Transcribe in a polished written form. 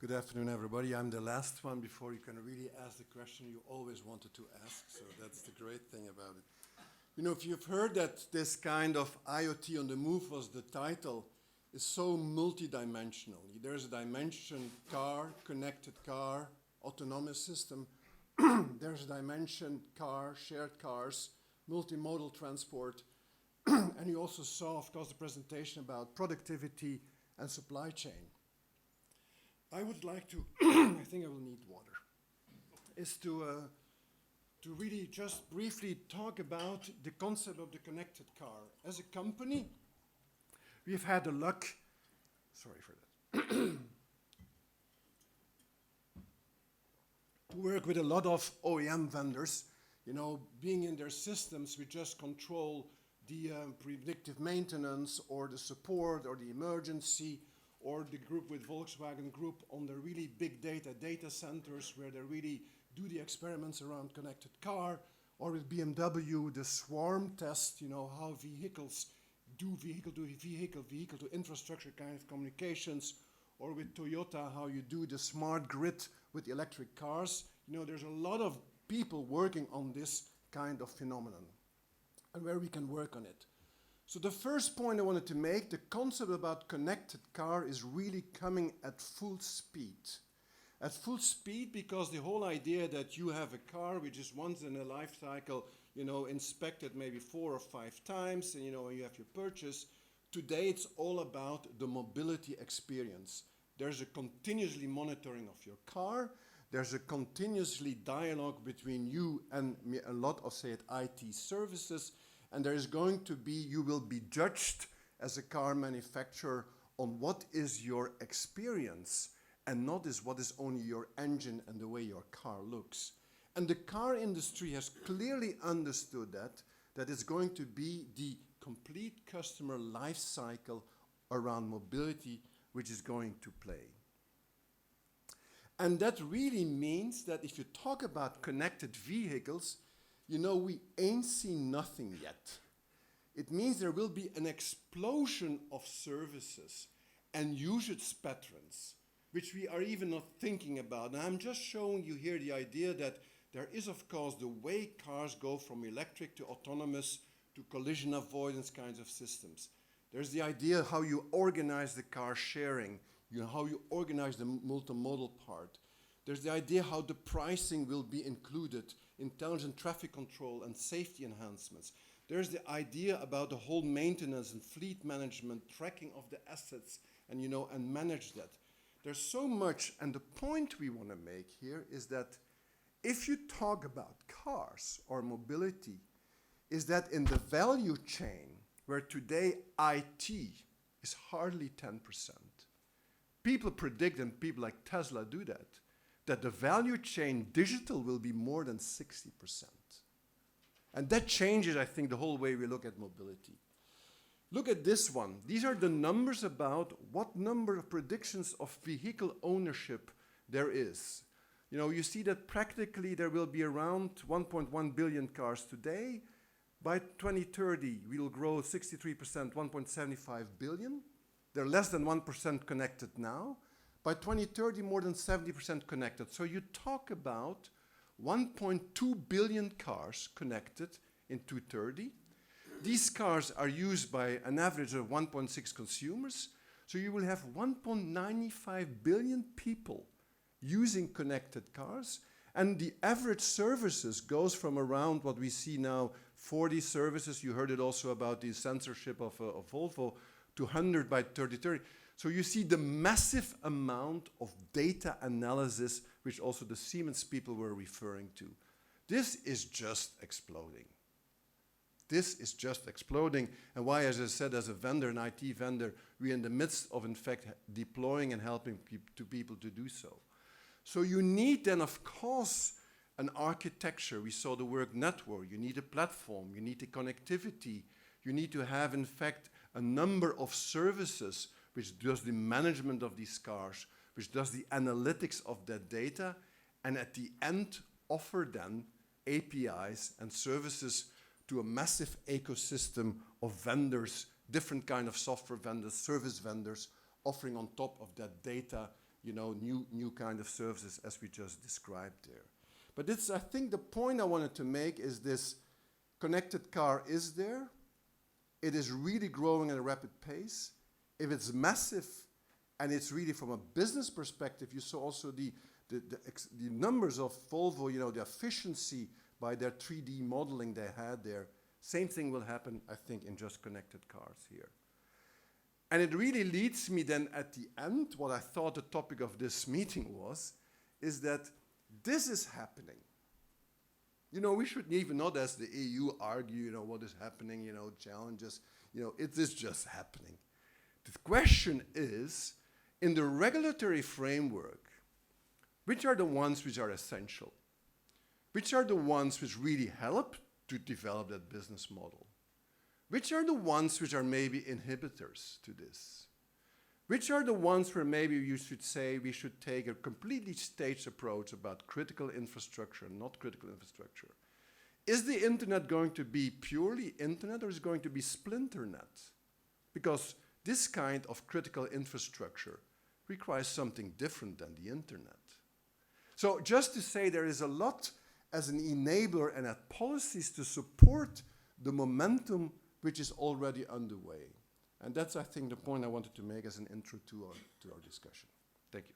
Good afternoon, everybody. I'm the last one before you can really ask the question you always wanted to ask, so that's the great thing about it. You know, if you've heard that this kind of IoT on the move was the title, is so multidimensional. There's a dimension car, connected car, autonomous system. There's a dimension car, shared cars, multimodal transport. And you also saw, of course, the presentation about productivity and supply chain. I would like to, I think I will need water, is to really just briefly talk about the concept of the connected car. As a company, we've had the luck, sorry for that, to work with a lot of OEM vendors. You know, being in their systems, we just control the predictive maintenance or the support or the emergency, or the group with Volkswagen Group on the really big data centers where they really do the experiments around connected car, or with BMW, the swarm test, you know, how vehicles do vehicle to infrastructure kind of communications, or with Toyota, how you do the smart grid with electric cars. You know, there's a lot of people working on this kind of phenomenon and where we can work on it. So the first point I wanted to make, the concept about connected car is really coming at full speed. At full speed because the whole idea that you have a car which is once in a life cycle, you know, inspected maybe 4 or 5 times, and you know, you have your purchase. Today it's all about the mobility experience. There's a continuously monitoring of your car. There's a continuously dialogue between you and a lot of, say, IT services. And there is going to be, you will be judged as a car manufacturer on what is your experience and not is what is only your engine and the way your car looks. And the car industry has clearly understood that it's going to be the complete customer life cycle around mobility which is going to play. And that really means that if you talk about connected vehicles, you know, we ain't seen nothing yet. It means there will be an explosion of services and usage patterns, which we are even not thinking about. And I'm just showing you here the idea that there is, of course, the way cars go from electric to autonomous to collision avoidance kinds of systems. There's the idea how you organize the car sharing, you know, how you organize the multimodal part. There's the idea how the pricing will be included, intelligent traffic control and safety enhancements. There's the idea about the whole maintenance and fleet management, tracking of the assets, and you know, and manage that. There's so much, and the point we want to make here is that if you talk about cars or mobility, is that in the value chain, where today IT is hardly 10%, people predict, and people like Tesla do that the value chain digital will be more than 60%. And that changes, I think, the whole way we look at mobility. Look at this one. These are the numbers about what number of predictions of vehicle ownership there is. You know, you see that practically there will be around 1.1 billion cars today. By 2030, we will grow 63%, 1.75 billion. They're less than 1% connected now. By 2030, more than 70% connected. So you talk about 1.2 billion cars connected in 2030. These cars are used by an average of 1.6 consumers. So you will have 1.95 billion people using connected cars. And the average services goes from around what we see now, 40 services. You heard it also about the censorship of Volvo, to 100 by 2030. So you see the massive amount of data analysis, which also the Siemens people were referring to. This is just exploding. This is just exploding. And why, as I said, as a vendor, an IT vendor, we're in the midst of, in fact, deploying and helping people to do so. So you need then, of course, an architecture. We saw the word network. You need a platform. You need the connectivity. You need to have, in fact, a number of services which does the management of these cars, which does the analytics of that data, and at the end offer then APIs and services to a massive ecosystem of vendors, different kind of software vendors, service vendors, offering on top of that data new kind of services as we just described there. But it's, I think the point I wanted to make is this connected car is there. It is really growing at a rapid pace. If it's massive and it's really from a business perspective, you saw also the numbers of Volvo, the efficiency by their 3D modeling they had there. Same thing will happen, I think, in just connected cars here. And it really leads me then at the end, what I thought the topic of this meeting was, is that this is happening. We should even not, as the EU, argue, what is happening, challenges. It is just happening. The question is, in the regulatory framework, which are the ones which are essential? Which are the ones which really help to develop that business model? Which are the ones which are maybe inhibitors to this? Which are the ones where maybe you should say we should take a completely staged approach about critical infrastructure, not critical infrastructure? Is the internet going to be purely internet or is it going to be splinternet? Because this kind of critical infrastructure requires something different than the internet. So just to say there is a lot as an enabler and at policies to support the momentum which is already underway. And that's, I think, the point I wanted to make as an intro to our discussion. Thank you.